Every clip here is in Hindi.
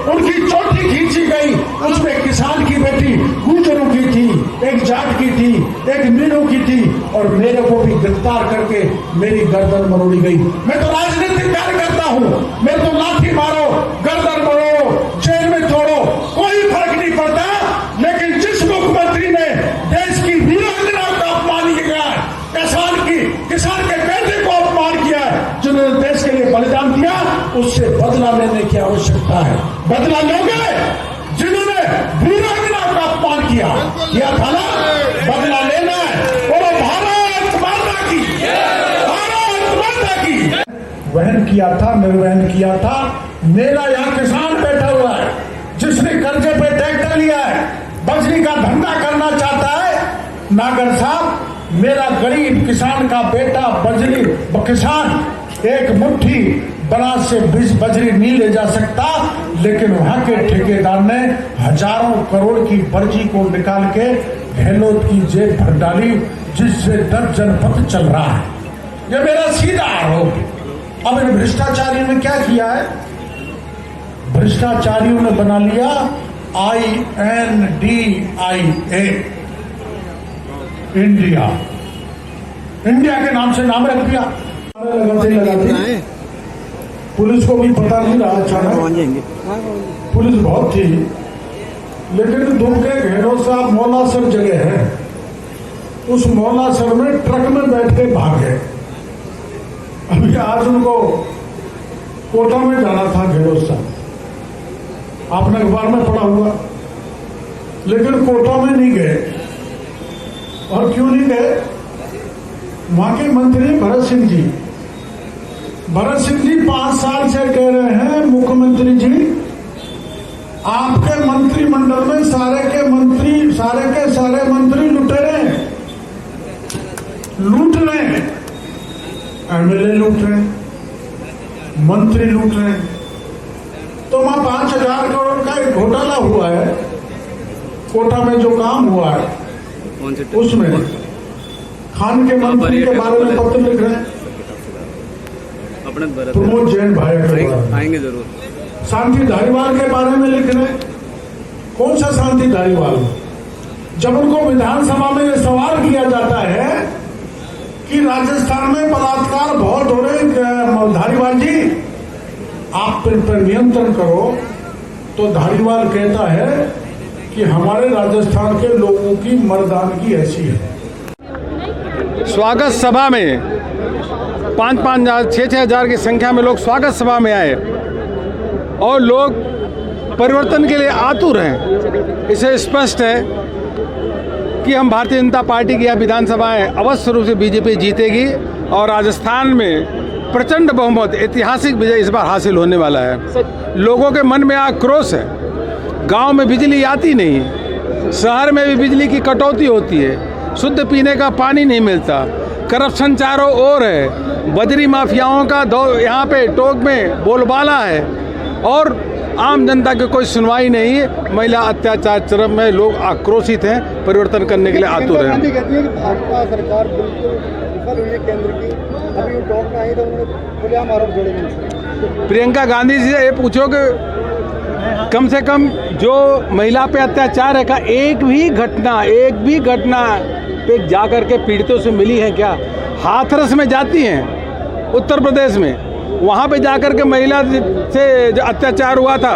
उनकी चोटी खींची गई, उसमें किसान की बेटी गुजरों की थी, एक जाट की थी, एक मीनू की थी, और मेरे को भी गिरफ्तार करके मेरी गर्दन मरोड़ी गई। मैं तो राजनीतिक कार्य करता हूँ, मैं तो लाठी मारो, गर्दन मरोड़ो, जेल में छोड़ो, कोई फर्क नहीं पड़ता। लेकिन जिस मुख्यमंत्री ने देश की वीरांगना का अपमान किया, किसान के बेटे को अपमान किया, जिन्होंने देश के लिए बलिदान दिया, उससे बदला लेने की आवश्यकता है। बदला लोगे जिन्होंने वीरांगना का अपमान किया था ना, बदला लेना है। बोलो भारत माता की, भारत माता की। वहन किया था, निर्वहन किया था। मेरा यहाँ किसान बैठा हुआ है जिसने कर्जे पे ट्रैक्टर लिया है, बजरी का धंधा करना चाहता है। नागर साहब, मेरा गरीब किसान का बेटा बजरी किसान एक मुट्ठी बनास से बजरी नहीं ले जा सकता, लेकिन वहां के ठेकेदार ने हजारों करोड़ की बर्जी को निकाल के गहलोत की जेब भर डाली, जिससे 10 जनपद चल रहा है। यह मेरा सीधा आरोप। अब इन भ्रष्टाचारियों ने क्या किया है? भ्रष्टाचारियों ने बना लिया INDIA, इंडिया के नाम से नाम रख दिया। लगाते पुलिस को भी पता नहीं रहा, अचानक पुलिस बहुत थी, लेकिन दुर्ग के गहलोत साहब मौलासर जगह है, उस मौलासर में ट्रक में बैठ के भाग गए। अभी आज उनको कोटा में जाना था गहलोत साहब, आपने अखबार में पढ़ा होगा, लेकिन कोटा में नहीं गए। और क्यों नहीं गए? वहां के मंत्री भरत सिंह जी 5 साल से कह रहे हैं, मुख्यमंत्री जी आपके मंत्रिमंडल में सारे के सारे मंत्री लुटेरे, लूट रहे हैं, एमएलए लूट रहे हैं, मंत्री लूट रहे हैं। तो वहां 5,000 करोड़ का एक घोटाला हुआ है, कोटा में जो काम हुआ है उसमें खान के मंत्री के बारे में पत्र लिख रहे हैं, प्रमोद जैन भाई आएंगे जरूर, शांति धारीवाल के बारे में लिख रहे हैं। कौन सा शांति धारीवाल? जब उनको विधानसभा में यह सवाल किया जाता है कि राजस्थान में बलात्कार बहुत हो रहे, धारीवाल जी आप पर नियंत्रण करो, तो धारीवाल कहता है कि हमारे राजस्थान के लोगों की मर्दानगी ऐसी है। स्वागत सभा में 5-5 6-6 हजार की संख्या में लोग स्वागत सभा में आए और लोग परिवर्तन के लिए आतुर हैं। इसे स्पष्ट है कि हम भारतीय जनता पार्टी की यह विधानसभाएं अवश्य रूप से बीजेपी जीतेगी और राजस्थान में प्रचंड बहुमत, ऐतिहासिक विजय इस बार हासिल होने वाला है। लोगों के मन में आक्रोश है, गांव में बिजली आती नहीं, शहर में भी बिजली की कटौती होती है, शुद्ध पीने का पानी नहीं मिलता, करप्शन चारों ओर है, बजरी माफियाओं का यहाँ पे टोक में बोलबाला है और आम जनता की कोई सुनवाई नहीं है। महिला अत्याचार चरम में, लोग आक्रोशित हैं, परिवर्तन करने के लिए आतुर हैं। भाजपा सरकार बिल्कुल विफल हुई है केंद्र की, अभी टॉक में आई तो उन्होंने खुलेआम आरोप जोड़े। प्रियंका गांधी जी से ये पूछो कि कम से कम जो महिला पे अत्याचार है का एक भी घटना पे जाकर के पीड़ितों से मिली है क्या? हाथरस में जाती हैं उत्तर प्रदेश में, वहाँ पे जाकर के महिला से जो अत्याचार हुआ था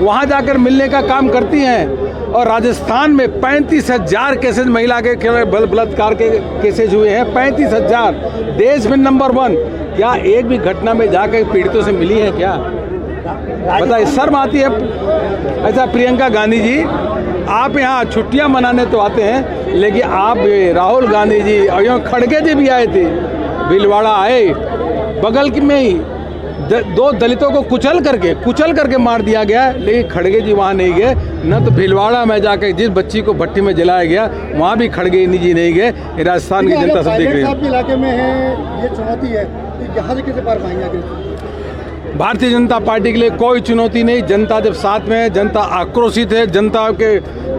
वहाँ जाकर मिलने का काम करती हैं। और राजस्थान में 35,000 केसेज महिला के बलात्कार के केसेज हुए हैं, 35,000, देश में नंबर 1। क्या एक भी घटना में जाकर पीड़ितों से मिली है क्या? बताइए, शर्म आती है? ऐसा प्रियंका गांधी जी, आप यहाँ छुट्टियां मनाने तो आते हैं, लेकिन आप राहुल गांधी जी और यहाँ खड़गे जी भी आए थे, भीलवाड़ा आए, बगल में ही 2 दलितों को कुचल करके मार दिया गया, लेकिन खड़गे जी वहाँ नहीं गए। न तो भीलवाड़ा में जाकर जिस बच्ची को भट्टी में जलाया गया वहाँ भी खड़गे जी नहीं गए। राजस्थान की जनता सब देख रही है। इलाके में है ये चुनौती है, तो यहाँ से कैसे पार पाएंगे? भारतीय जनता पार्टी के लिए कोई चुनौती नहीं। जनता जब साथ में है, जनता आक्रोशित है, जनता के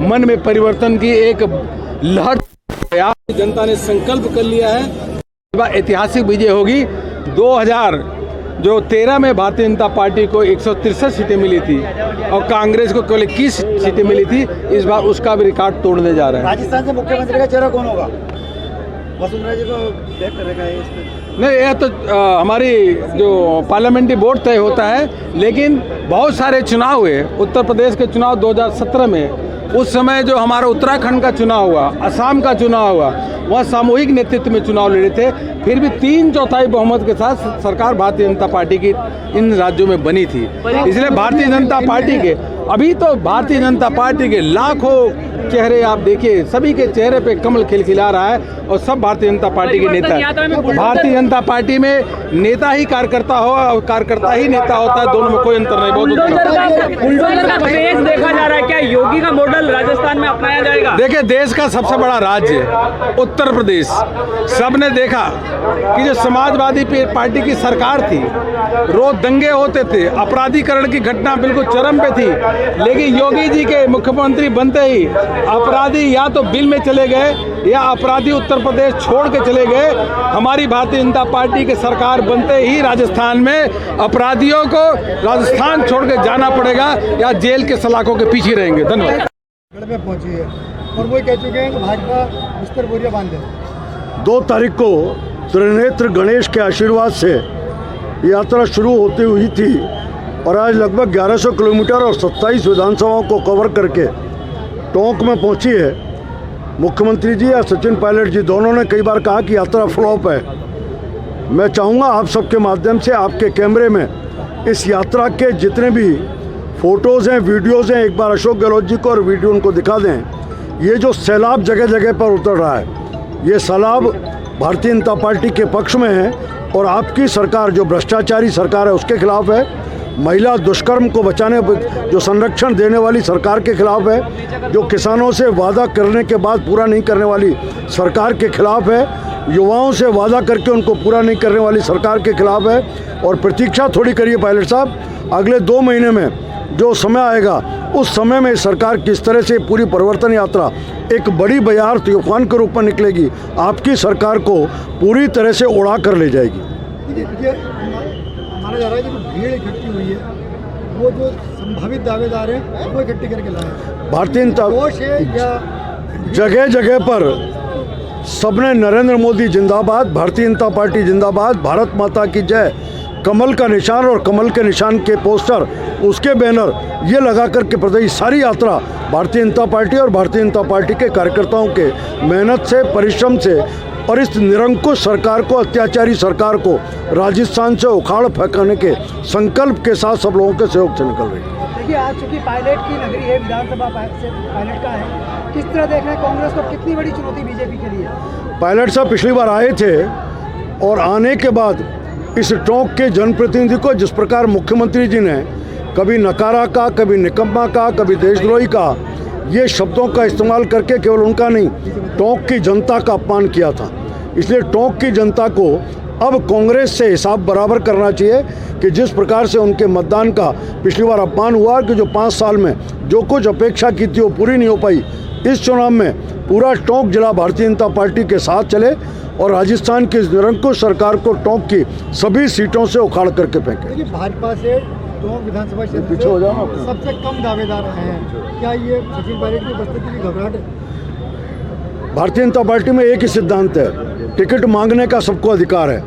मन में परिवर्तन की एक लहर, जनता ने संकल्प कर लिया है, ऐतिहासिक विजय होगी। जो 13 में भारतीय जनता पार्टी को 163 सीटें मिली थी और कांग्रेस को केवल 21 सीटें मिली थी, इस बार उसका भी रिकॉर्ड तोड़ने जा रहे हैं। राजस्थान से मुख्यमंत्री का चेहरा कौन होगा? वसुंधरा जी को बैक करेगा ये इसमें? नहीं, यह तो हमारी जो पार्लियामेंट्री बोर्ड तय होता है, लेकिन बहुत सारे चुनाव हुए। उत्तर प्रदेश के चुनाव 2017 में, उस समय जो हमारा उत्तराखंड का चुनाव हुआ, असम का चुनाव हुआ, वह सामूहिक नेतृत्व में चुनाव लड़े थे, फिर भी 3/4 बहुमत के साथ सरकार भारतीय जनता पार्टी की इन राज्यों में बनी थी। इसलिए भारतीय जनता पार्टी के अभी तो भारतीय जनता पार्टी के लाखों चेहरे आप देखिए, सभी के चेहरे पे कमल खिलखिला रहा है और सब भारतीय जनता पार्टी के नेता है। भारतीय जनता पार्टी में नेता ही कार्यकर्ता हो और कार्यकर्ता ही नेता होता है, दोनों में कोई अंतर नहीं। बुलडोजर का क्रेज देखा जा रहा है, क्या योगी का मॉडल राजस्थान में अपनाया जाएगा? देखिए, देश का सबसे बड़ा राज्य उत्तर प्रदेश, सबने देखा कि जो समाजवादी पार्टी की सरकार थी, रोज दंगे होते थे, अपराधीकरण की घटना बिल्कुल चरम पे थी, लेकिन योगी जी के मुख्यमंत्री बनते ही अपराधी या तो बिल में चले गए या अपराधी उत्तर प्रदेश छोड़ के चले गए। हमारी भारतीय जनता पार्टी की सरकार बनते ही राजस्थान में अपराधियों को राजस्थान छोड़ के जाना पड़ेगा या जेल के सलाखों के पीछे रहेंगे। धन्यवाद। में पहुंची है और वो कह चुके हैं कि भाजपा बिस्तर बोरिया बांध दे। 2 तारीख को त्रिनेत्र गणेश के आशीर्वाद से यात्रा शुरू होती हुई थी और आज लगभग 1100 किलोमीटर और 27 विधानसभाओं को कवर करके टोंक में पहुंची है। मुख्यमंत्री जी या सचिन पायलट जी दोनों ने कई बार कहा कि यात्रा फ्लॉप है। मैं चाहूँगा आप सबके माध्यम से आपके कैमरे में इस यात्रा के जितने भी फ़ोटोज़ हैं, वीडियोज़ हैं, एक बार अशोक गहलोत जी को और वीडियो उनको दिखा दें। ये जो सैलाब जगह जगह पर उतर रहा है, ये सैलाब भारतीय जनता पार्टी के पक्ष में है और आपकी सरकार जो भ्रष्टाचारी सरकार है उसके खिलाफ है, महिला दुष्कर्म को बचाने जो संरक्षण देने वाली सरकार के खिलाफ है, जो किसानों से वादा करने के बाद पूरा नहीं करने वाली सरकार के खिलाफ है, युवाओं से वादा करके उनको पूरा नहीं करने वाली सरकार के खिलाफ है। और प्रतीक्षा थोड़ी करिए पायलट साहब, अगले 2 महीने में जो समय आएगा उस समय में सरकार किस तरह से पूरी परिवर्तन यात्रा एक बड़ी बयार तूफान के रूप में निकलेगी, आपकी सरकार को पूरी तरह से उड़ा कर ले जाएगी। माना जा रहा है कि जो भीड़ इकट्ठी हुई है वो जो संभावित दावेदार हैं वो इकट्ठी करके लाए। भारतीय जनता या जगह जगह पर सबने नरेंद्र मोदी जिंदाबाद, भारतीय जनता पार्टी जिंदाबाद, भारत माता की जय, कमल का निशान और कमल के निशान के पोस्टर, उसके बैनर ये लगा कर के प्रदेश सारी यात्रा भारतीय जनता पार्टी और भारतीय जनता पार्टी के कार्यकर्ताओं के मेहनत से, परिश्रम से और इस निरंकुश सरकार को, अत्याचारी सरकार को राजस्थान से उखाड़ फेंकने के संकल्प के साथ सब लोगों के सहयोग से निकल रही है। देखिए, आज चूंकि पायलट की नगरी है, विधानसभा से पायलट का है, किस तरह देख रहे हैं कांग्रेस को, कितनी बड़ी चुनौती बीजेपी के लिए? पायलट साहब पिछली बार आए थे और आने के बाद इस टोंक के जनप्रतिनिधि को जिस प्रकार मुख्यमंत्री जी ने कभी नकारा का, कभी निकम्मा का, कभी देशद्रोही का, ये शब्दों का इस्तेमाल करके केवल उनका नहीं, टोंक की जनता का अपमान किया था। इसलिए टोंक की जनता को अब कांग्रेस से हिसाब बराबर करना चाहिए कि जिस प्रकार से उनके मतदान का पिछली बार अपमान हुआ कि जो 5 साल में जो कुछ अपेक्षा की थी वो पूरी नहीं हो पाई, इस चुनाव में पूरा टोंक जिला भारतीय जनता पार्टी के साथ चले और राजस्थान की निरंकुश सरकार को टोंक की सभी सीटों से उखाड़ करके फेंके। देखिए, भाजपा से टोंक विधानसभा क्षेत्र पीछे हो जाओ ना। सबसे कम दावेदार हैं, क्या ये सचिन पायलट की उपस्थिति की घबराहट है? भारतीय जनता पार्टी में एक ही सिद्धांत है, टिकट मांगने का सबको अधिकार है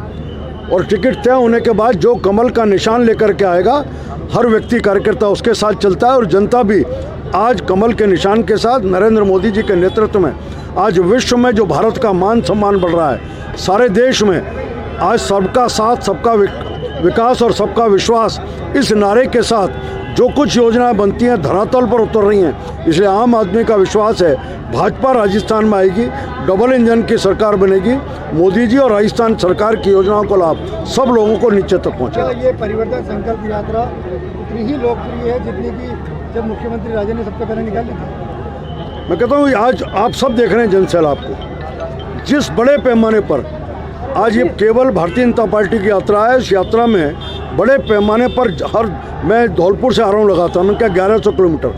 और टिकट तय होने के बाद जो कमल का निशान लेकर के आएगा हर व्यक्ति कार्यकर्ता उसके साथ चलता है और जनता भी आज कमल के निशान के साथ नरेंद्र मोदी जी के नेतृत्व में आज विश्व में जो भारत का मान सम्मान बढ़ रहा है, सारे देश में आज सबका साथ, सबका विकास और सबका विश्वास इस नारे के साथ जो कुछ योजनाएं बनती हैं धरातल पर उतर रही हैं। इसलिए आम आदमी का विश्वास है भाजपा राजस्थान में आएगी, डबल इंजन की सरकार बनेगी, मोदी जी और राजस्थान सरकार की योजनाओं का लाभ सब लोगों को नीचे तक पहुँचेगा। ये परिवर्तन संकल्प यात्रा उतनी ही लोकप्रिय है जितनी कि जब मुख्यमंत्री राजे ने सबसे पहले निकाली थी। मैं कहता हूँ आज आप सब देख रहे हैं जनसैलाब को, जिस बड़े पैमाने पर आज ये केवल भारतीय जनता पार्टी की यात्रा है। इस यात्रा में बड़े पैमाने पर मैं धौलपुर से आ रहा हूँ लगातार, मैं क्या 1100 किलोमीटर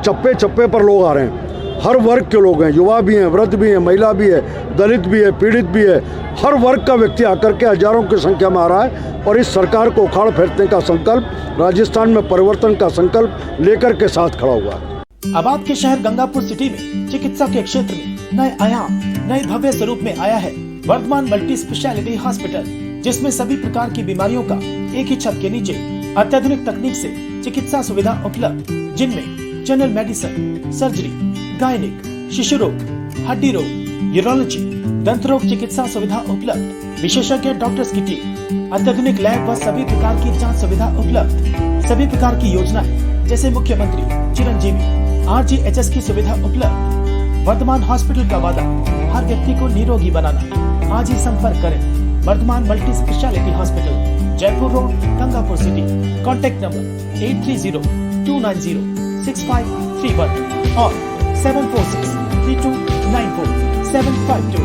चप्पे चप्पे पर लोग आ रहे हैं हर वर्ग के लोग हैं, युवा भी हैं, वृद्ध भी हैं, महिला भी है, दलित भी है, पीड़ित भी है, हर वर्ग का व्यक्ति आकर के हजारों की संख्या में आ रहा है और इस सरकार को उखाड़ फेंकने का संकल्प, राजस्थान में परिवर्तन का संकल्प लेकर के साथ खड़ा हुआ है। अब आपके शहर गंगापुर सिटी में चिकित्सा के क्षेत्र में नए आयाम, नए भव्य स्वरूप में आया है वर्धमान मल्टी स्पेशलिटी हॉस्पिटल, जिसमें सभी प्रकार की बीमारियों का एक ही छत के नीचे अत्याधुनिक तकनीक से चिकित्सा सुविधा उपलब्ध, जिनमें जनरल मेडिसिन, सर्जरी, गायनिक, शिशु रोग, हड्डी रोग, यूरोलॉजी, दंत रोग चिकित्सा सुविधा उपलब्ध, विशेषज्ञ डॉक्टर्स की टीम, अत्याधुनिक लैब व सभी प्रकार की जांच सुविधा उपलब्ध, सभी प्रकार की योजनाएं जैसे मुख्यमंत्री चिरंजीवी RGHS की सुविधा उपलब्ध। वर्धमान हॉस्पिटल का वादा हर व्यक्ति को निरोगी बनाना। आज ही संपर्क करें Vardhman multi specialty hospital, Jaipur road, Gangapur city. Contact number 8302906531 और 7463294 752।